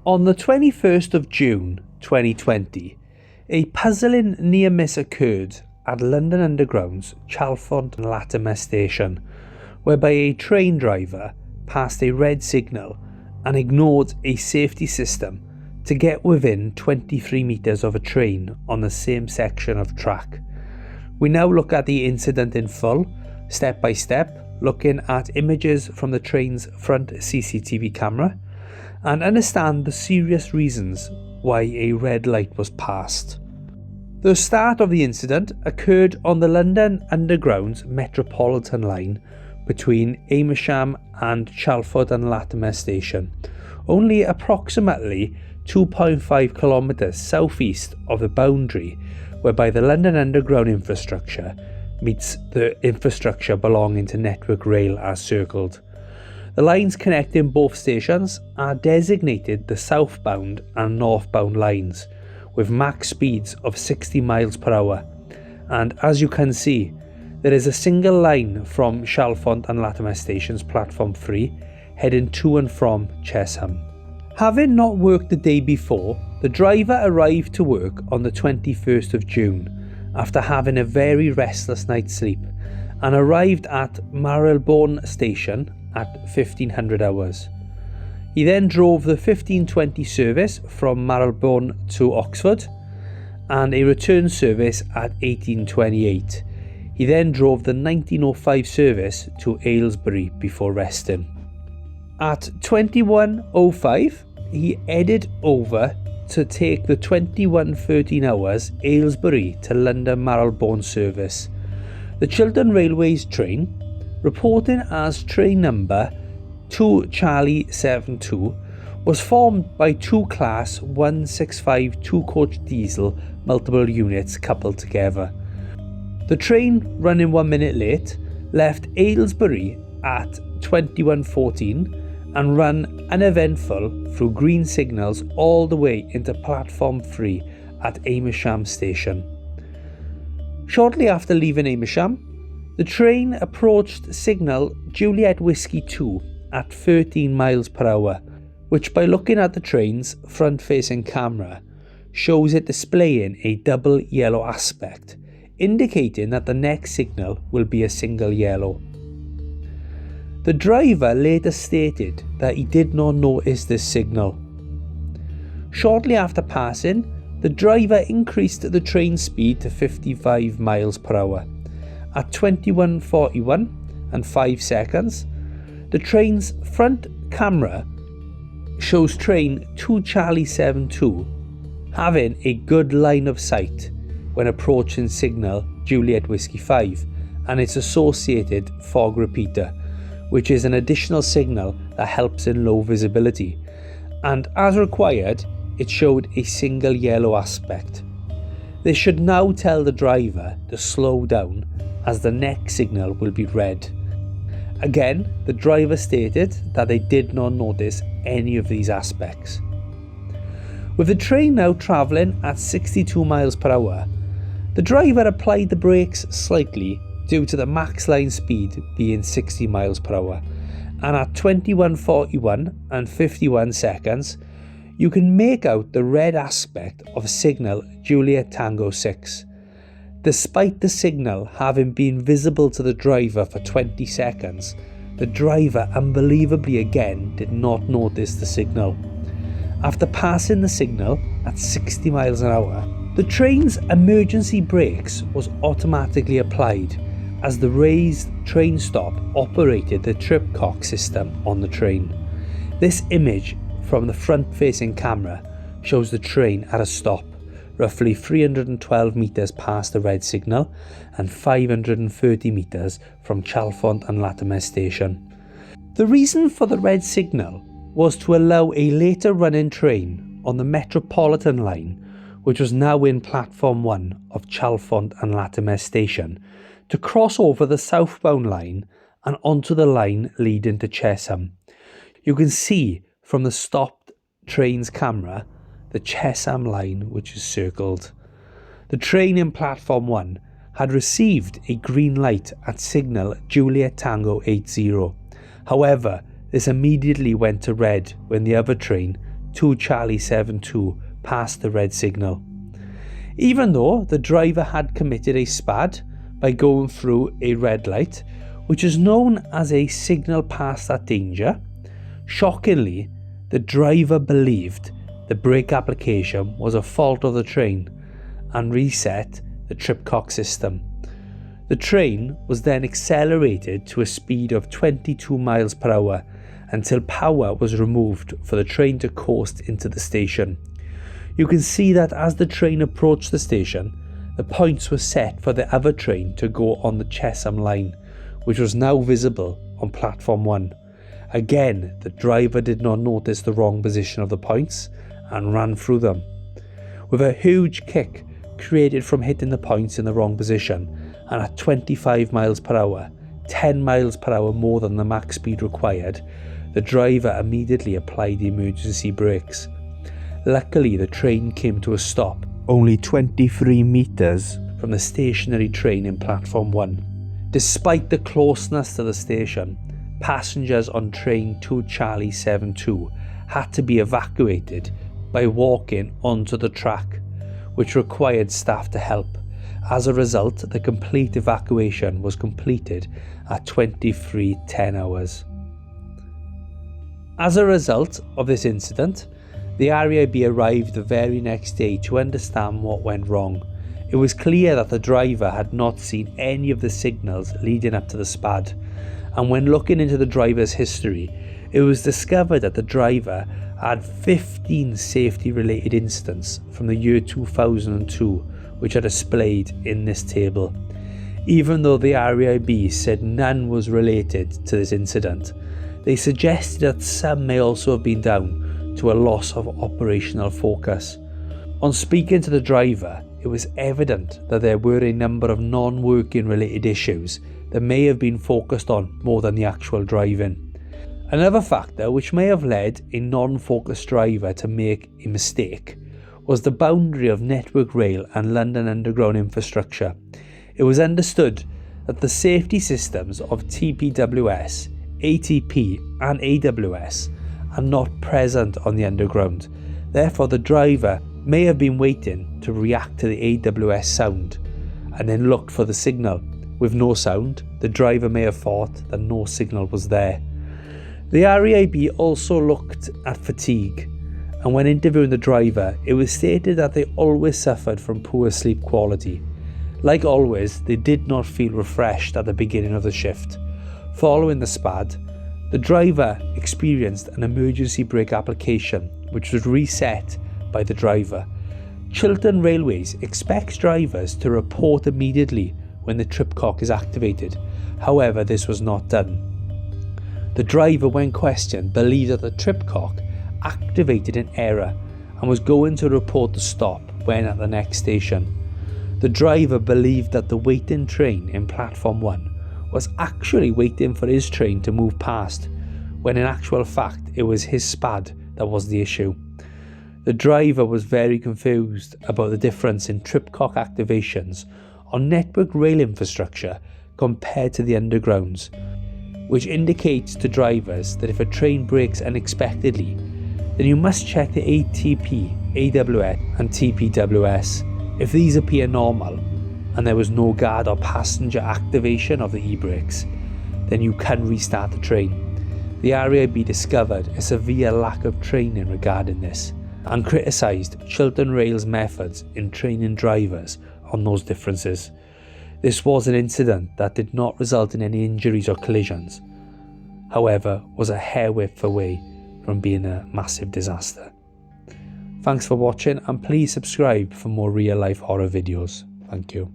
On the 21st of June 2020, a puzzling near miss occurred at London Underground's Chalfont and Latimer station, whereby a train driver passed a red signal and ignored a safety system to get within 23 metres of a train on the same section of track. We now look at the incident in full, step by step, looking at images from the train's front CCTV camera, and understand the serious reasons why a red light was passed. The start of the incident occurred on the London Underground's Metropolitan line between Amersham and Chalfont and Latimer station, only approximately 2.5 kilometres southeast of the boundary whereby the London Underground infrastructure meets the infrastructure belonging to Network Rail as circled. The lines connecting both stations are designated the southbound and northbound lines, with max speeds of 60 miles per hour, and as you can see, there is a single line from Chalfont and Latimer station's platform 3 heading to and from Chesham. Having not worked the day before, the driver arrived to work on the 21st of June after having a very restless night's sleep, and arrived at Marylebone station at 1500 hours. He then drove the 1520 service from Marylebone to Oxford and a return service at 1828. He then drove the 1905 service to Aylesbury before resting. At 2105, he headed over to take the 2113 hours Aylesbury to London Marylebone service. The Chiltern Railways train, reporting as train number 2 Charlie 72, was formed by two class 165 2-coach diesel multiple units coupled together. The train, running 1 minute late, left Aylesbury at 2114 and ran uneventful through green signals all the way into platform 3 at Amersham station. Shortly after leaving Amersham, the train approached signal Juliet Whiskey 2 at 13 miles per hour, which by looking at the train's front-facing camera shows it displaying a double yellow aspect, indicating that the next signal will be a single yellow. The driver later stated that he did not notice this signal. Shortly after passing, the driver increased the train speed to 55 miles per hour. At 21:41 and 5 seconds, the train's front camera shows train 2 Charlie 72 having a good line of sight when approaching signal Juliet Whiskey 5 and its associated fog repeater, which is an additional signal that helps in low visibility, and as required, it showed a single yellow aspect. This should now tell the driver to slow down as the next signal will be red. Again, the driver stated that they did not notice any of these aspects. With the train now travelling at 62 miles per hour, the driver applied the brakes slightly due to the max line speed being 60 miles per hour, and at 21:41 and 51 seconds, you can make out the red aspect of signal Juliet Tango 6. Despite the signal having been visible to the driver for 20 seconds, the driver unbelievably again did not notice the signal. After passing the signal at 60 miles an hour, the train's emergency brakes was automatically applied as the raised train stop operated the tripcock system on the train. This image from the front-facing camera shows the train at a stop, roughly 312 metres past the red signal and 530 metres from Chalfont and Latimer station. The reason for the red signal was to allow a later running train on the Metropolitan line, which was now in platform 1 of Chalfont and Latimer station, to cross over the southbound line and onto the line leading to Chesham. You can see from the stopped train's camera the Chesham line, which is circled. The train in platform 1 had received a green light at signal Juliet Tango 80. However, this immediately went to red when the other train, 2 Charlie 72 past the red signal. Even though the driver had committed a SPAD by going through a red light, which is known as a signal past that danger, shockingly, the driver believed the brake application was a fault of the train and reset the tripcock system. The train was then accelerated to a speed of 22 miles per hour until power was removed for the train to coast into the station. You can see that as the train approached the station, the points were set for the other train to go on the Chesham line, which was now visible on platform 1. Again, the driver did not notice the wrong position of the points and ran through them. With a huge kick created from hitting the points in the wrong position and at 25 miles per hour, 10 miles per hour more than the max speed required, the driver immediately applied the emergency brakes. Luckily, the train came to a stop only 23 metres from the stationary train in platform 1. Despite the closeness to the station, passengers on train 2 Charlie 72 had to be evacuated by walking onto the track, which required staff to help. As a result, the complete evacuation was completed at 23:10 hours. As a result of this incident, the RAIB arrived the very next day to understand what went wrong. It was clear that the driver had not seen any of the signals leading up to the SPAD, and when looking into the driver's history, it was discovered that the driver had 15 safety-related incidents from the year 2002, which are displayed in this table. Even though the RAIB said none was related to this incident, they suggested that some may also have been down to a loss of operational focus. On speaking to the driver, it was evident that there were a number of non-working related issues that may have been focused on more than the actual driving. Another factor which may have led a non-focused driver to make a mistake was the boundary of Network Rail and London Underground infrastructure. It was understood that the safety systems of TPWS, ATP and AWS are not present on the Underground. Therefore, the driver may have been waiting to react to the AWS sound and then looked for the signal. With no sound, the driver may have thought that no signal was there. The RAIB also looked at fatigue, and when interviewing the driver, it was stated that they always suffered from poor sleep quality. Like always, they did not feel refreshed at the beginning of the shift. Following the SPAD, the driver experienced an emergency brake application, which was reset by the driver. Chiltern Railways expects drivers to report immediately when the tripcock is activated. However, this was not done. The driver, when questioned, believed that the tripcock activated in error and was going to report the stop when at the next station. The driver believed that the waiting train in platform 1 was actually waiting for his train to move past, when in actual fact it was his SPAD that was the issue. The driver was very confused about the difference in tripcock activations on Network Rail infrastructure compared to the Undergrounds, which indicates to drivers that if a train brakes unexpectedly, then you must check the ATP, AWS and TPWS. If these appear normal and there was no guard or passenger activation of the e-brakes, then you can restart the train. The RAIB discovered a severe lack of training regarding this and criticised Chiltern Rail's methods in training drivers on those differences. This was an incident that did not result in any injuries or collisions, however was a hair width away from being a massive disaster. Thanks for watching, and please subscribe for more real life horror videos. Thank you.